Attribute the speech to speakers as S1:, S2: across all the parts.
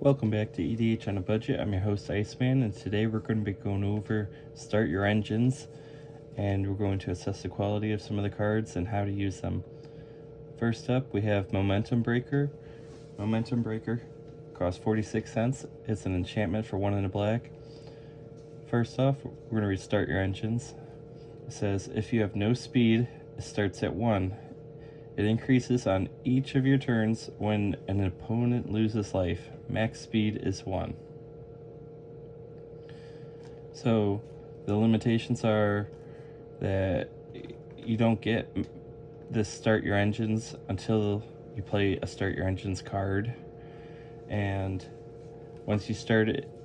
S1: Welcome back to EDH on a Budget. I'm your host Iceman, and today we're going to be going over Start Your Engines, and we're going to assess the quality of some of the cards and how to use them. First up, we have Momentum Breaker. Momentum Breaker costs 46 cents. It's an enchantment for 1 and a black. First off, we're going to restart your engines. It says, if you have no speed, it starts at 1. It increases on each of your turns when an opponent loses life. Max speed is 1. So the limitations are that you don't get this Start Your Engines until you play a Start Your Engines card. And once you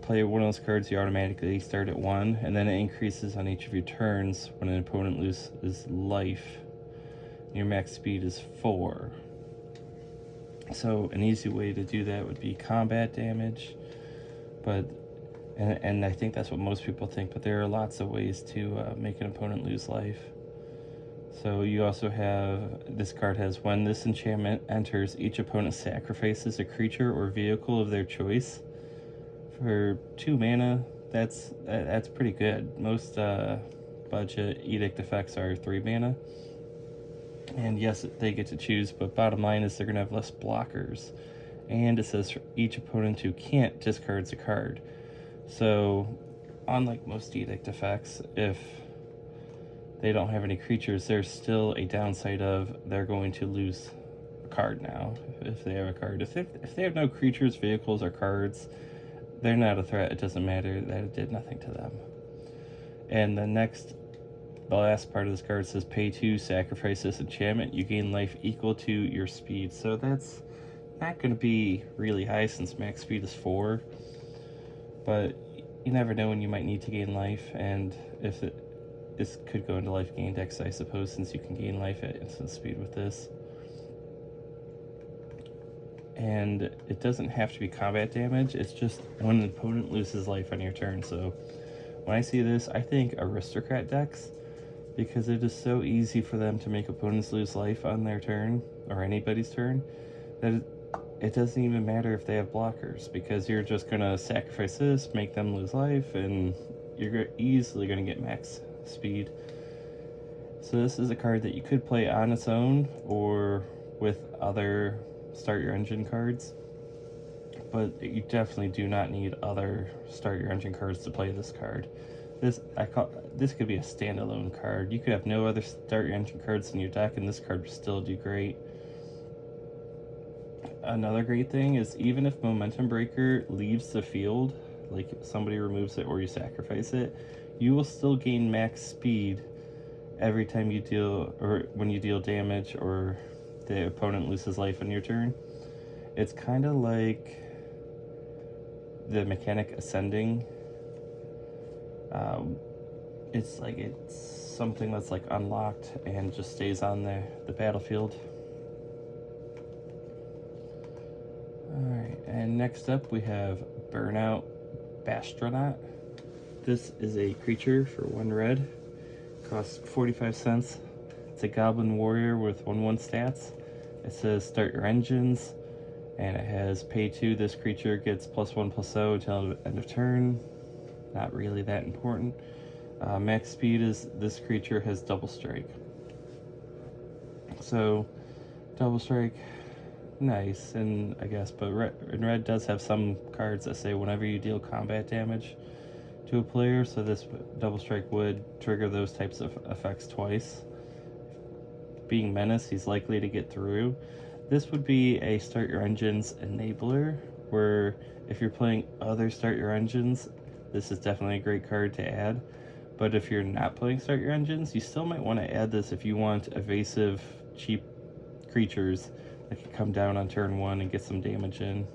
S1: play one of those cards, you automatically start at 1, and then it increases on each of your turns when an opponent loses life. Your max speed is 4. So an easy way to do that would be combat damage, and I think that's what most people think, but there are lots of ways to make an opponent lose life. So you also have, this card has, when this enchantment enters, each opponent sacrifices a creature or vehicle of their choice. For 2 mana, that's pretty good. Most budget edict effects are 3 mana. And yes, they get to choose, but bottom line is they're going to have less blockers. And it says for each opponent who can't discards a card. So, unlike most edict effects, if they don't have any creatures, there's still a downside of they're going to lose a card now if they have a card. If they have no creatures, vehicles, or cards, they're not a threat. It doesn't matter that it did nothing to them. And the last part of this card says pay 2, sacrifice this enchantment, you gain life equal to your speed. So that's not going to be really high since max speed is 4, but you never know when you might need to gain life, and this could go into life gain decks, I suppose, since you can gain life at instant speed with this. And it doesn't have to be combat damage, it's just when an opponent loses life on your turn. So when I see this, I think aristocrat decks, because it is so easy for them to make opponents lose life on their turn, or anybody's turn, that it doesn't even matter if they have blockers, because you're just going to sacrifice this, make them lose life, and you're easily going to get max speed. So this is a card that you could play on its own, or with other Start Your Engine cards, but you definitely do not need other Start Your Engine cards to play this card. This could be a standalone card. You could have no other Start Your Engine cards in your deck, and this card would still do great. Another great thing is, even if Momentum Breaker leaves the field, like somebody removes it or you sacrifice it, you will still gain max speed every time you deal, or when you deal damage or the opponent loses life on your turn. It's kind of like the mechanic Ascending. It's something that's like unlocked and just stays on the battlefield. Alright, and next up we have Burnout Bastronaut. This is a creature for 1 red. Costs 45 cents. It's a goblin warrior with 1/1 stats. It says Start Your Engines, and it has pay 2. This creature gets +1/+0 until the end of turn. Not really that important. Max speed is, this creature has Double Strike. So Double Strike, nice, and I guess, but red does have some cards that say whenever you deal combat damage to a player, so this Double Strike would trigger those types of effects twice. Being Menace, he's likely to get through. This would be a Start Your Engines enabler, where if you're playing other Start Your Engines, this is definitely a great card to add. But if you're not playing Start Your Engines, you still might want to add this if you want evasive, cheap creatures that can come down on turn 1 and get some damage in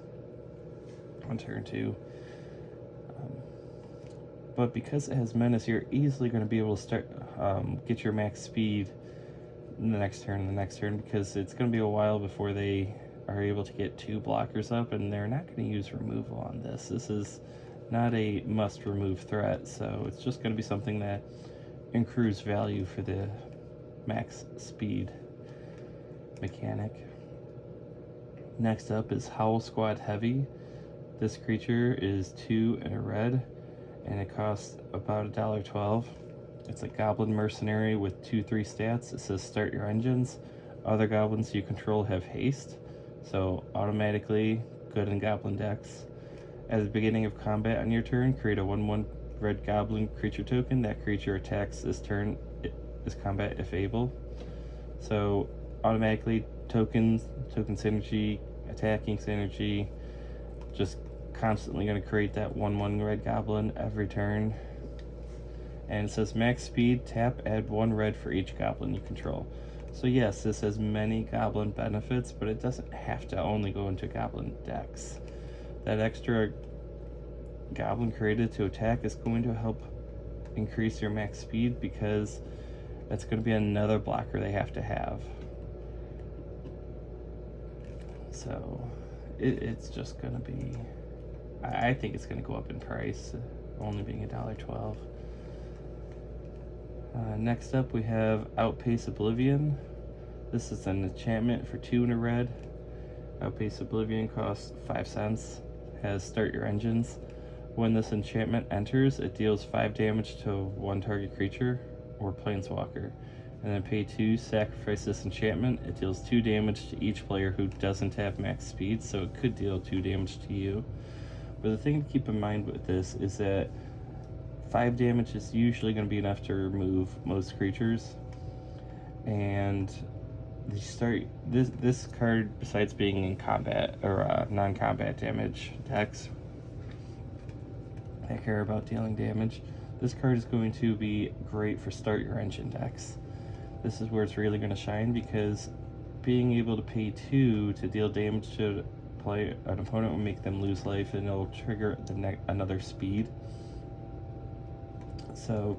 S1: on turn 2. But because it has Menace, you're easily going to be able to get your max speed in the next turn and the next turn, because it's going to be a while before they are able to get 2 blockers up, and they're not going to use removal on this. This is not a must remove threat, so it's just going to be something that accrues value for the max speed mechanic. Next up is Howl Squad Heavy. This creature is 2 and a red, and it costs about $1.12. It's a goblin mercenary with 2/3 stats. It says start your engines. Other goblins you control have haste, so automatically good in goblin decks. At the beginning of combat on your turn, create a 1/1 red goblin creature token. That creature attacks this turn, this combat if able. So automatically token synergy, attacking synergy, just constantly going to create that 1/1 red goblin every turn. And it says max speed, tap, add 1 red for each goblin you control. So yes, this has many goblin benefits, but it doesn't have to only go into goblin decks. That extra goblin created to attack is going to help increase your max speed, because that's going to be another blocker they have to have. So it's just going to be, I think it's going to go up in price, only being $1.12. Next up we have Outpace Oblivion. This is an enchantment for 2 and a red. Outpace Oblivion costs 5 cents, has start your engines. When this enchantment enters, it deals 5 damage to 1 target creature or planeswalker. And then pay 2, sacrifice this enchantment. It deals 2 damage to each player who doesn't have max speed, so it could deal 2 damage to you. But the thing to keep in mind with this is that 5 damage is usually going to be enough to remove most creatures. And you start this card, besides being in combat or non-combat damage decks that care about dealing damage, this card is going to be great for start your engine decks. This is where it's really going to shine, because being able to pay 2 to deal damage to an opponent will make them lose life, and it'll trigger another speed. So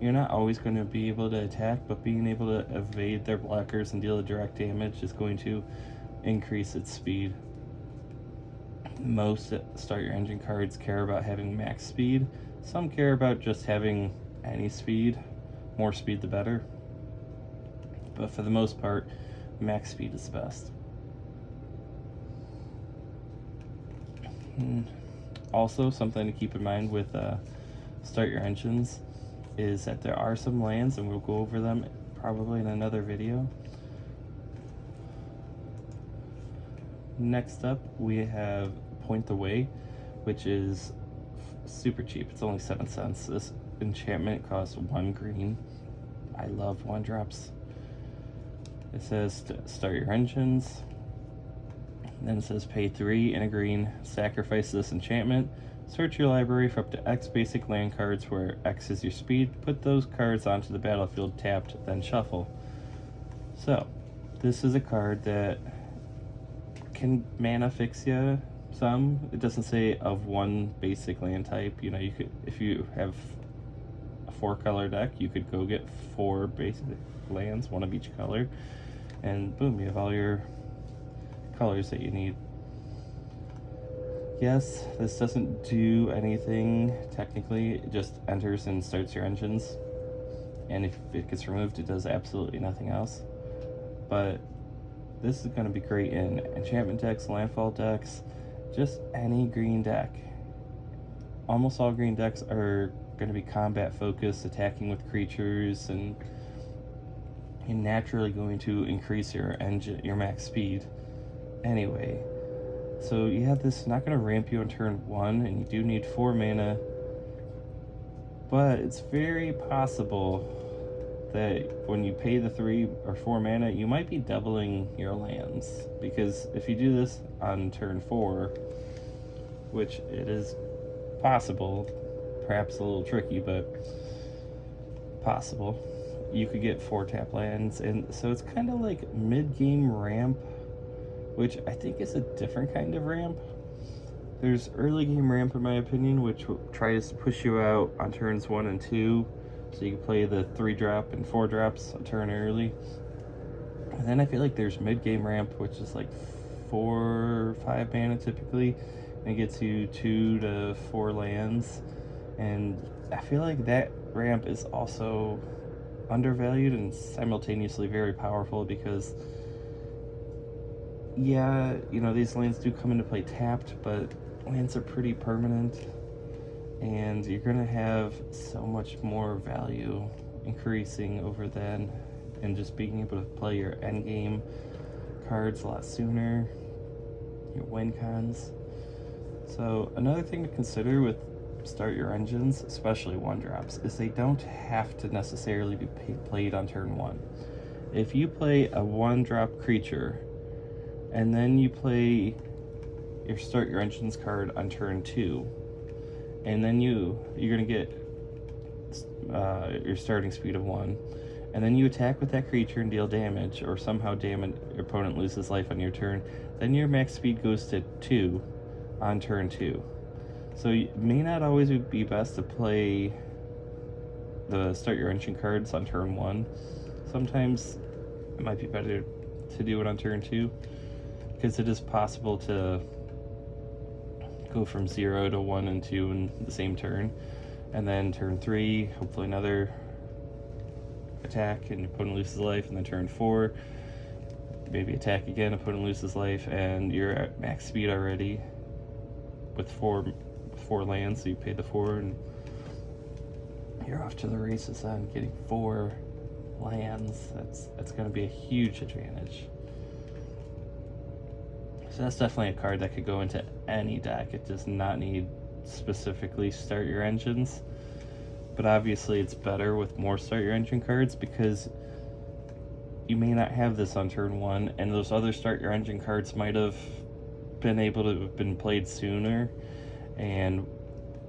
S1: you're not always going to be able to attack, but being able to evade their blockers and deal the direct damage is going to increase its speed. Most start your engine cards care about having max speed. Some care about just having any speed. More speed the better. But for the most part, max speed is the best. Also, something to keep in mind with start your engines is that there are some lands, and we'll go over them probably in another video. Next up we have Point the Way, which is super cheap. It's only 7 cents. This enchantment costs 1 green. I love 1-drops. It says to start your engines. Then it says pay 3 and a green, sacrifice this enchantment. Search your library for up to X basic land cards where X is your speed. Put those cards onto the battlefield tapped, then shuffle. So, this is a card that can mana fix you some. It doesn't say of 1 basic land type. You know, you could, if you have a 4-color deck, you could go get 4 basic lands, 1 of each color, and boom, you have all your colors that you need. Yes, this doesn't do anything technically, it just enters and starts your engines, and if it gets removed it does absolutely nothing else. But this is going to be great in enchantment decks, landfall decks, just any green deck. Almost all green decks are going to be combat focused, attacking with creatures, and you're naturally going to increase your max speed anyway. So you have this, not going to ramp you on turn 1, and you do need 4 mana, but it's very possible that when you pay the 3 or 4 mana, you might be doubling your lands, because if you do this on turn 4, which it is possible, perhaps a little tricky, but possible, you could get 4 tap lands, and so it's kind of like mid-game ramp, which I think is a different kind of ramp. There's early game ramp, in my opinion, which tries to push you out on turns 1 and 2, so you can play the 3-drop and 4-drops a turn early. And then I feel like there's mid-game ramp, which is like 4 or 5 mana typically, and it gets you 2 to 4 lands. And I feel like that ramp is also undervalued and simultaneously very powerful, because Yeah, you know, these lands do come into play tapped, but lands are pretty permanent, and you're gonna have so much more value increasing over then, and just being able to play your endgame cards a lot sooner, your win cons. So another thing to consider with start your engines, especially 1-drops, is they don't have to necessarily be played on turn 1. If you play a 1-drop creature and then you play your start your engines card on turn 2, and then you're gonna get your starting speed of 1, and then you attack with that creature and deal damage, or somehow damage your opponent loses life on your turn, then your max speed goes to 2 on turn 2. So it may not always be best to play the start your engine cards on turn 1. Sometimes it might be better to do it on turn 2, because it is possible to go from 0 to 1 and 2 in the same turn, and then turn 3 hopefully another attack and opponent loses life, and then turn 4 maybe attack again, opponent loses life, and you're at max speed already with four lands, so you pay the 4 and you're off to the races on getting 4 lands. That's going to be a huge advantage. So that's definitely a card that could go into any deck. It does not need specifically start your engines, but obviously it's better with more start your engine cards, because you may not have this on turn 1, and those other start your engine cards might have been able to have been played sooner, and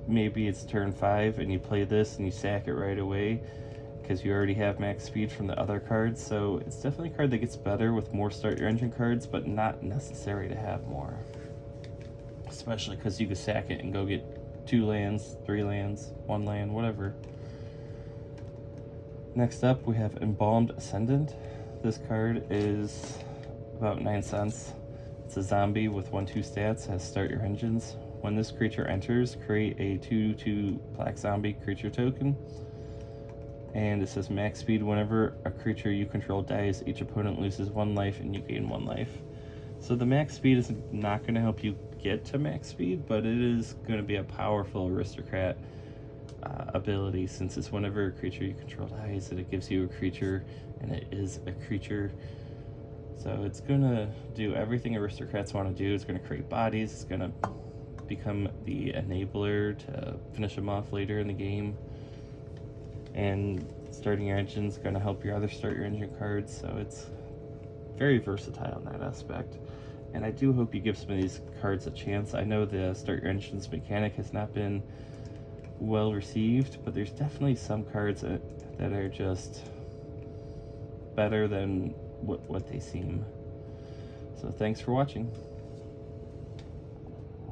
S1: maybe it's turn 5 and you play this and you sack it right away because you already have max speed from the other cards. So it's definitely a card that gets better with more start your engine cards, but not necessary to have more, especially because you could sack it and go get 2 lands, 3 lands, 1 land, whatever. Next up we have Embalmed Ascendant. This card is about 9 cents. It's a zombie with 1/2 stats, has start your engines. When this creature enters, create a 2/2 black zombie creature token. And it says max speed. Whenever a creature you control dies, each opponent loses 1 life and you gain 1 life. So the max speed is not going to help you get to max speed, but it is going to be a powerful aristocrat ability, since it's whenever a creature you control dies and it gives you a creature, and it is a creature. So it's going to do everything aristocrats want to do. It's going to create bodies. It's going to become the enabler to finish them off later in the game. And starting your engine is going to help your other start your engine cards. So it's very versatile in that aspect. And I do hope you give some of these cards a chance. I know the start your engines mechanic has not been well received, but there's definitely some cards that are just better than what they seem. So thanks for watching.